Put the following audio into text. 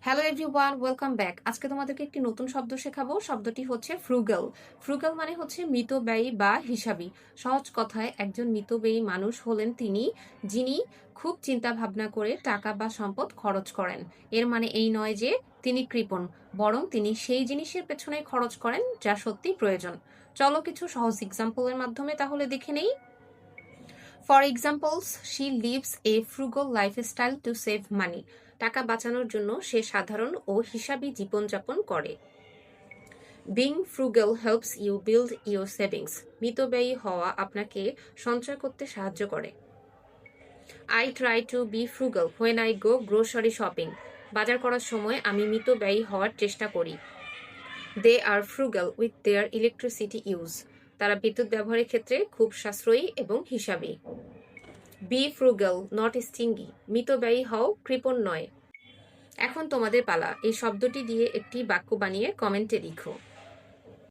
Hello everyone, welcome back. আজকে তোমাদেরকে একটি নতুন শব্দ শেখাবো। শব্দটি হচ্ছে ফ্রুগাল। ফ্রুগাল মানে হচ্ছে মিতব্যয়ী বা হিসাবী। সহজ কথায় একজন মিতব্যয়ী মানুষ হলেন তিনি, যিনি খুব চিন্তা ভাবনা করে টাকা বা সম্পদ খরচ করেন। এর মানে এই নয় যে তিনি কৃপণ, বরং তিনি সেই জিনিসের পেছনে খরচ করেন যা সত্যি প্রয়োজন। চলো কিছু সহজ এক্সাম্পলের মাধ্যমে তাহলে দেখে নেই। For examples, she lives a frugal lifestyle to save money. টাকা বাঁচানোর জন্য সে সাধারণ ও হিসাবী জীবনযাপন করে। Being frugal helps you build your savings. মিতব্যয়ী হওয়া আপনাকে সঞ্চয় করতে সাহায্য করে। I try to be frugal when I go grocery shopping. বাজার করার সময় আমি মিতব্যয়ী হওয়ার চেষ্টা করি। They are frugal with their electricity use. তারা বিদ্যুৎ ব্যবহারের ক্ষেত্রে খুব সাশ্রয়ী এবং হিসাবী। B frugal not stingy. মিতব্যয়ী হও, কৃপণ নয়। এখন তোমাদের পালা। এই শব্দটি দিয়ে একটি বাক্য বানিয়ে কমেন্টে লিখো।